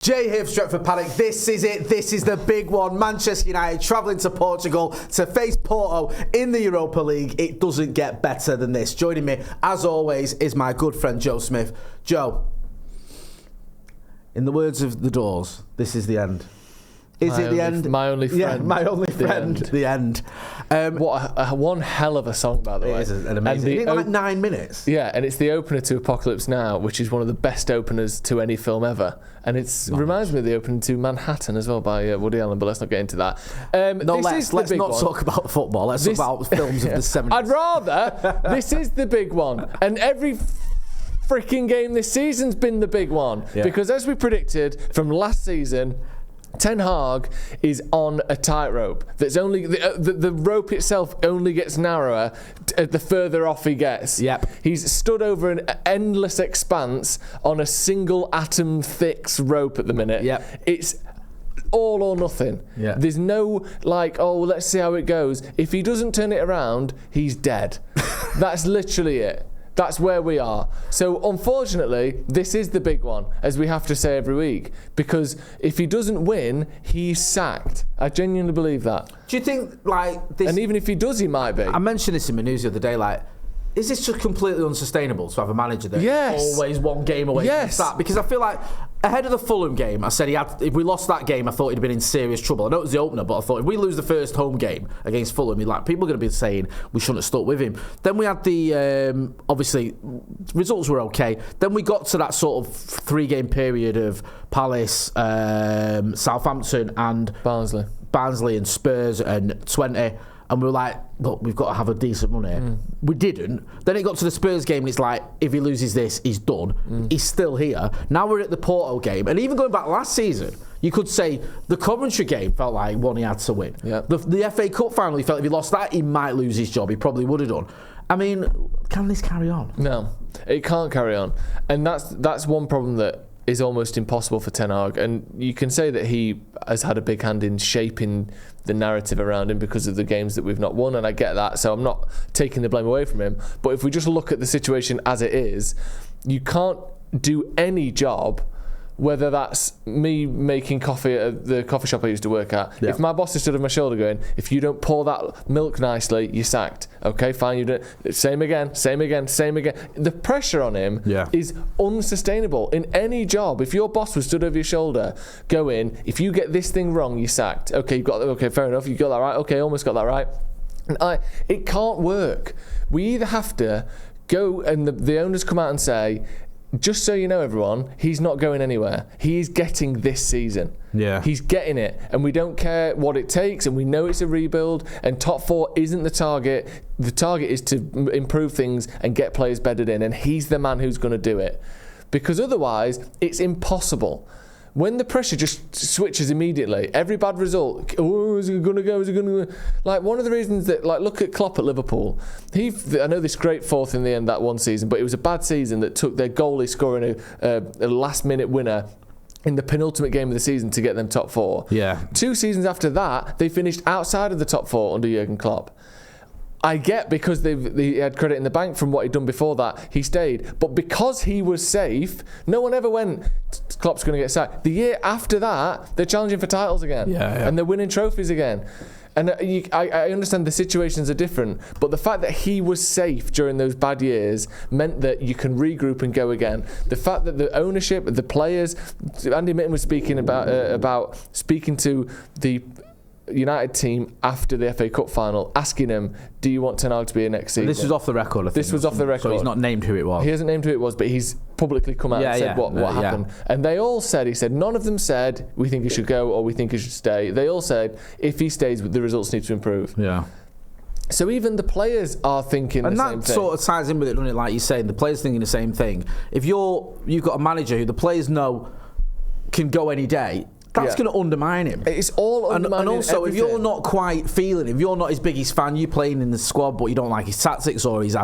Jay here for Stretford Paddock. This is it. This is the big one. Manchester United travelling to Portugal to face Porto in the Europa League. It doesn't get better than this. Joining me, as always, is my good friend Joe Smith. Joe, in the words of The Doors, this is the end. Is it the end? My only friend. Yeah, my only friend. The end. What one hell of a song, by the way. It is an amazing. Like 9 minutes. Yeah, and it's the opener to Apocalypse Now, which is one of the best openers to any film ever. And it reminds me of the opening to Manhattan as well by Woody Allen, but let's not get into that. Let's not talk about football. Let's talk about films of the 70s. I'd rather. This is the big one. And every freaking game this season's been the big one. Yeah. Because as we predicted from last season, Ten Hag is on a tightrope. That's only the rope itself only gets narrower the further off he gets. Yep. He's stood over an endless expanse on a single atom thick rope at the minute. Yep. It's all or nothing. Yeah. There's no let's see how it goes. If he doesn't turn it around, he's dead. That's literally it. That's where we are. So unfortunately, this is the big one, as we have to say every week, because if he doesn't win, he's sacked. I genuinely believe that. Do you think this? And even if he does, he might be. I mentioned this in my news the other day. Is this just completely unsustainable to have a manager that is always one game away from that? Because I feel like ahead of the Fulham game, I said if we lost that game, I thought he'd been in serious trouble. I know it was the opener, but I thought if we lose the first home game against Fulham, people are going to be saying we shouldn't have stuck with him. Then we had the obviously results were okay. Then we got to that sort of 3-game period of Palace, Southampton, and Barnsley and Spurs and 20. And we were like, look, we've got to have a decent run here. We didn't. Then it got to the Spurs game, and it's like, if he loses this, he's done. He's still here. Now we're at the Porto game. And even going back last season, you could say the Coventry game felt like one he had to win. Yep. The FA Cup final, he felt if he lost that, he might lose his job. He probably would have done. I mean, can this carry on? No, it can't carry on. And that's one problem that is almost impossible for Ten Hag, and you can say that he has had a big hand in shaping the narrative around him because of the games that we've not won, and I get that, so I'm not taking the blame away from him. But if we just look at the situation as it is, you can't do any job, whether that's me making coffee at the coffee shop I used to work at. Yeah. If my boss is stood on my shoulder going, if you don't pour that milk nicely, you're sacked. Okay, fine, you don't. Same again. The pressure on him is unsustainable in any job. If your boss was stood over your shoulder going, if you get this thing wrong, you're sacked. Okay, fair enough, you got that right. Okay, almost got that right. And it can't work. We either have to go, and the owners come out and say, just so you know, everyone, he's not going anywhere. He is getting this season. Yeah. He's getting it. And we don't care what it takes, and we know it's a rebuild, and top 4 isn't the target. The target is to improve things and get players bedded in, and he's the man who's going to do it. Because otherwise, it's impossible. When the pressure just switches immediately, every bad result, is it going to go? Like, one of the reasons that, look at Klopp at Liverpool. I know this great fourth in the end that one season, but it was a bad season that took their goalie scoring a last-minute winner in the penultimate game of the season to get them top 4. Yeah. 2 seasons after that, they finished outside of the top 4 under Jurgen Klopp. I get because they had credit in the bank from what he'd done before that, he stayed. But because he was safe, no one ever went, Klopp's going to get sacked. The year after that, they're challenging for titles again. And they're winning trophies again. And I understand the situations are different, but the fact that he was safe during those bad years meant that you can regroup and go again. The fact that the ownership, the players, Andy Mitten was speaking about speaking to the United team after the FA Cup final, asking him, do you want Ten Hag to be here next season? This was off the record, I think. This was off the record. So he's not named who it was. He hasn't named who it was, but he's publicly come out and said what happened. And they all said, none of them said, we think he should go or we think he should stay. They all said, if he stays, the results need to improve. Yeah. So even the players are thinking the same thing. And that sort of ties in with it, doesn't it? Like you're saying, the players thinking the same thing. If you've got a manager who the players know can go any day, that's going to undermine him. It's all undermining. And also, everything. if you're not quite feeling, if you're not his biggest fan, you playing in the squad, but you don't like his tactics, or he's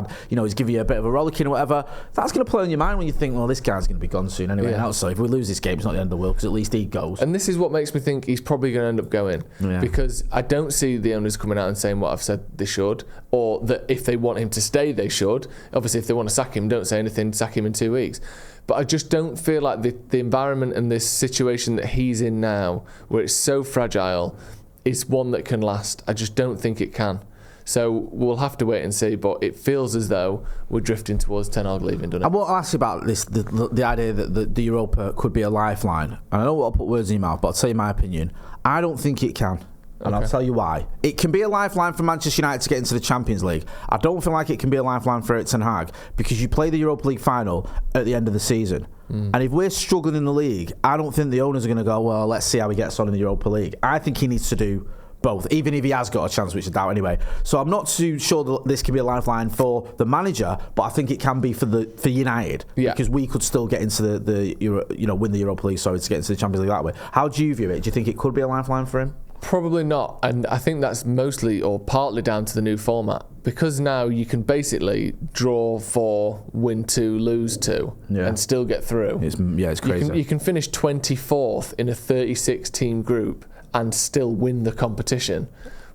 giving you a bit of a rollicking or whatever, that's going to play on your mind when you think, well, this guy's going to be gone soon anyway. Yeah. So if we lose this game, it's not the end of the world, because at least he goes. And this is what makes me think he's probably going to end up going, because I don't see the owners coming out and saying what I've said they should, or that if they want him to stay, they should. Obviously, if they want to sack him, don't say anything, sack him in 2 weeks. But I just don't feel like the environment and this situation that he's in now, where it's so fragile, is one that can last. I just don't think it can. So we'll have to wait and see, but it feels as though we're drifting towards Ten Hag leaving, doesn't it? I want to ask you about this, the idea that the Europa could be a lifeline. And I don't want to put words in your mouth, but I'll tell you my opinion. I don't think it can. And I'll tell you why. It can be a lifeline for Manchester United to get into the Champions League. I don't feel like it can be a lifeline for Erik Ten Hag, because you play the Europa League final at the end of the season. And if we're struggling in the league, I don't think the owners are going to go, well, let's see how he gets on in the Europa League. I think he needs to do both, even if he has got a chance, which I doubt anyway. So I'm not too sure that this can be a lifeline for the manager, but I think it can be for United, because we could still get into win the Europa League, to get into the Champions League that way. How do you view it? Do you think it could be a lifeline for him? Probably not, and I think that's mostly or partly down to the new format, because now you can basically draw 4, win 2, lose 2, and still get through. It's crazy. You can finish 24th in a 36-team group and still win the competition.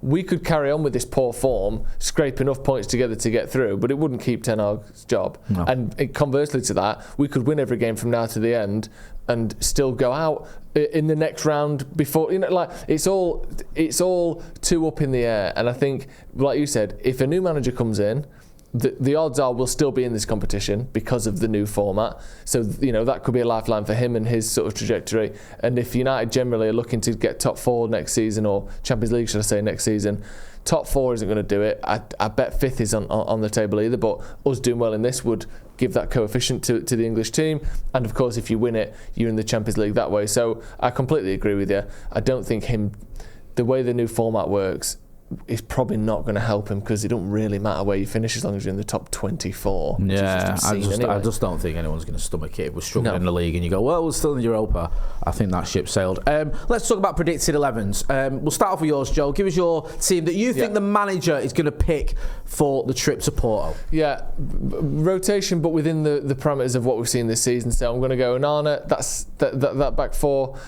We could carry on with this poor form, scrape enough points together to get through, but it wouldn't keep Ten Hag's job. No. And conversely to that, we could win every game from now to the end and still go out in the next round before, it's all too up in the air. And I think, like you said, if a new manager comes in, the odds are we'll still be in this competition because of the new format. So, that could be a lifeline for him and his sort of trajectory. And if United generally are looking to get top 4 next season, or Champions League, should I say, next season, top 4 isn't going to do it. I bet 5th is on the table either, but us doing well in this would give that coefficient to the English team. And of course, if you win it, you're in the Champions League that way. So I completely agree with you. I don't think the way the new format works, is probably not going to help him, because it don't really matter where you finish as long as you're in the top 24. Yeah, I just don't think anyone's going to stomach it. We're struggling in the league and you go, well, we're still in Europa. I think that ship sailed. Let's talk about predicted 11s. We'll start off with yours, Joe. Give us your team that you think the manager is going to pick for the trip to Porto. Yeah, rotation, but within the parameters of what we've seen this season. So I'm going to go Onana. That back 4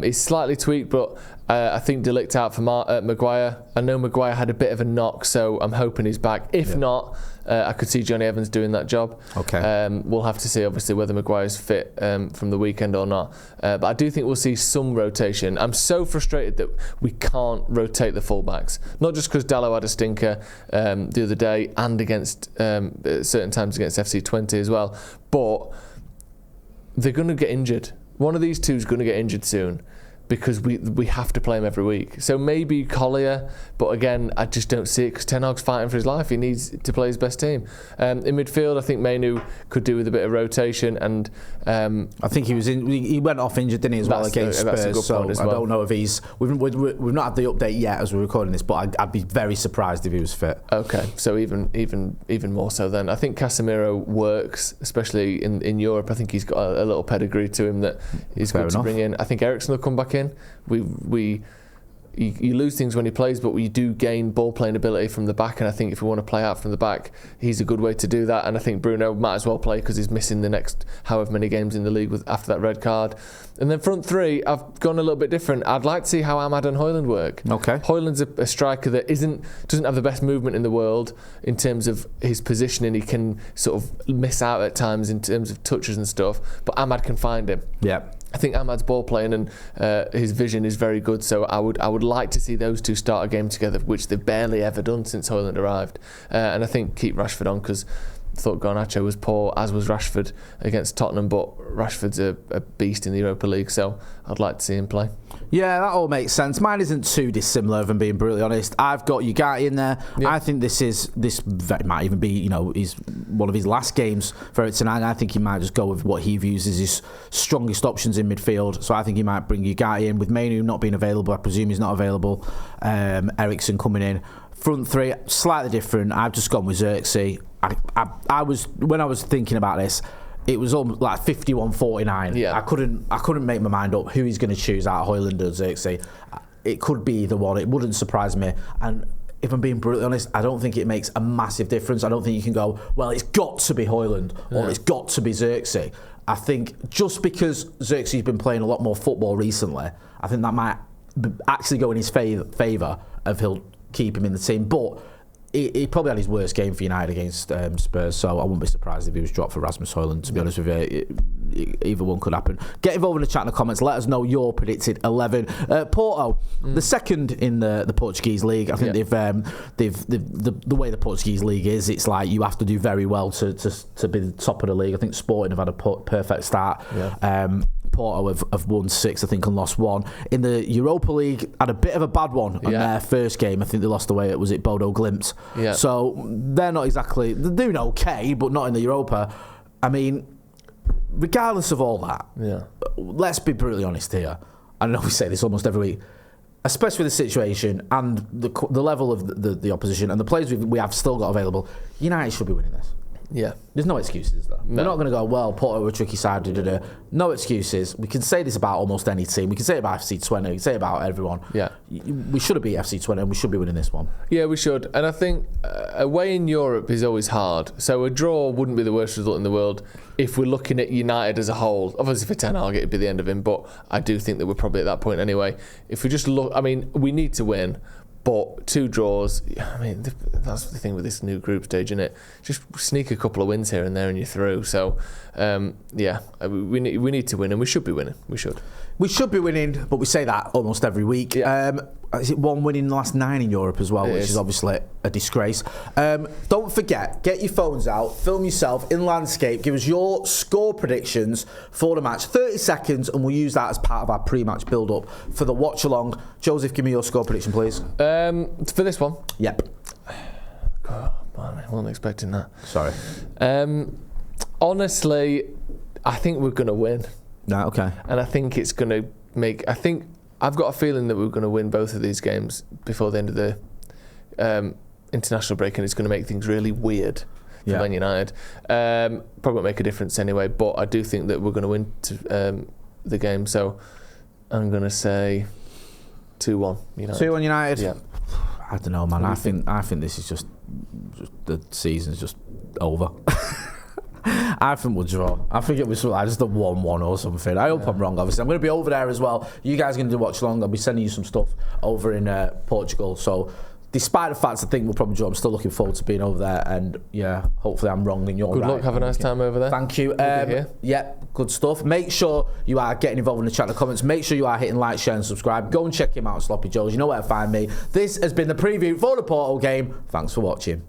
is slightly tweaked, but I think De Ligt out for Maguire. I know Maguire had a bit of a knock, so I'm hoping he's back. If not, I could see Johnny Evans doing that job. Okay. We'll have to see, obviously, whether Maguire's fit from the weekend or not. But I do think we'll see some rotation. I'm so frustrated that we can't rotate the fullbacks. Not just because Dalot had a stinker the other day, and against certain times against FC20 as well. But they're going to get injured. One of these two is going to get injured soon, because we have to play him every week. So maybe Collier, but again, I just don't see it, because Ten Hag's fighting for his life. He needs to play his best team. In midfield, I think Mainu could do with a bit of rotation, and I think he went off injured, didn't he, as well, against Spurs? So I don't know if he's. We've not had the update yet as we're recording this, but I'd be very surprised if he was fit. Okay, so even more so then. I think Casemiro works, especially in Europe. I think he's got a little pedigree to him that is good to bring in. I think Eriksen will come back in. You lose things when he plays, but we do gain ball playing ability from the back, and I think if we want to play out from the back, he's a good way to do that. And I think Bruno might as well play, because he's missing the next however many games in the league after that red card. And then front 3, I've gone a little bit different. I'd like to see how Ahmad and Højlund work. Okay. Højlund's a striker that doesn't have the best movement in the world in terms of his positioning. He can sort of miss out at times in terms of touches and stuff, but Ahmad can find him. Yeah. I think Ahmad's ball playing and his vision is very good, so I would like to see those two start a game together, which they've barely ever done since Højlund arrived. And I think keep Rashford on, because I thought Garnacho was poor, as was Rashford against Tottenham, but Rashford's a beast in the Europa League, so I'd like to see him play. Yeah, that all makes sense. Mine isn't too dissimilar, if I'm being brutally honest. I've got Ugarte in there. Yeah. I think this might even be, he's one of his last games for it tonight. I think he might just go with what he views as his strongest options in midfield. So I think he might bring Ugarte in, with Mainu not being available. I presume he's not available. Eriksen coming in. Front 3, slightly different. I've just gone with Xerxes. I was, when I was thinking about this, it was almost like 51-49. Yeah. I couldn't make my mind up who he's going to choose out of Højlund or Xerxes. It could be either one. It wouldn't surprise me. And if I'm being brutally honest, I don't think it makes a massive difference. I don't think you can go, well, it's got to be Højlund or it's got to be Xerxes. I think just because Xerxes has been playing a lot more football recently, I think that might actually go in his favour of he'll keep him in the team. But he probably had his worst game for United against Spurs, so I wouldn't be surprised if he was dropped for Rasmus Højlund, to be honest with you. Either one could happen. Get involved in the chat in the comments. Let us know your predicted 11. Porto, the second in the Portuguese league. I think the way the Portuguese league is, it's like you have to do very well to be the top of the league. I think Sporting have had a perfect start. Porto have won 6, I think, and lost 1. In the Europa League, had a bit of a bad one on their first game. I think they lost away. Was it Bodo Glimt? Yeah. So they're not exactly, they're doing okay, but not in the Europa. I mean, regardless of all that, let's be brutally honest here. I know we say this almost every week, especially with the situation and the level of the opposition and the players we have still got available. United should be winning this. Yeah. There's no excuses, though. No. We're not going to go, well, Porto were a tricky side, No excuses. We can say this about almost any team. We can say it about FC 20. We can say it about everyone. Yeah. We should have beat FC 20 and we should be winning this one. Yeah, we should. And I think away in Europe is always hard. So a draw wouldn't be the worst result in the world if we're looking at United as a whole. Obviously, for Ten Hag, it'd be the end of him. But I do think that we're probably at that point anyway. If we just look, I mean, we need to win. But 2 draws, I mean, that's the thing with this new group stage, isn't it? Just sneak a couple of wins here and there and you're through. So, we need to win, and we should be winning. We should be winning, but we say that almost every week. Yeah. Is it 1 win in the last 9 in Europe as well, which is obviously a disgrace. Don't forget, get your phones out, film yourself in landscape, give us your score predictions for the match, 30 seconds, and we'll use that as part of our pre-match build-up for the watch-along. Joseph, give me your score prediction, please. For this one? Yep. Oh, man, I wasn't expecting that. Sorry. Honestly, I think we're going to win. No, okay. And I think it's going to make... I've got a feeling that we're going to win both of these games before the end of the international break, and it's going to make things really weird for Man United. Probably won't make a difference anyway, but I do think that we're going to win the game. So I'm going to say 2-1 United. 2-1 United? Yeah. I don't know, man. I think this is just the season's just over. I think we'll draw. I think it was like just a 1-1 or something. I hope I'm wrong, obviously. I'm going to be over there as well. You guys are going to do watch along. I'll be sending you some stuff over in Portugal. So despite the fact I think we'll probably draw, I'm still looking forward to being over there. And yeah, hopefully I'm wrong and you're right. Good luck. Have a nice time over there. Thank you. Yeah, good stuff. Make sure you are getting involved in the chat and comments. Make sure you are hitting like, share and subscribe. Go and check him out, Sloppy Joes. You know where to find me. This has been the preview for the Porto game. Thanks for watching.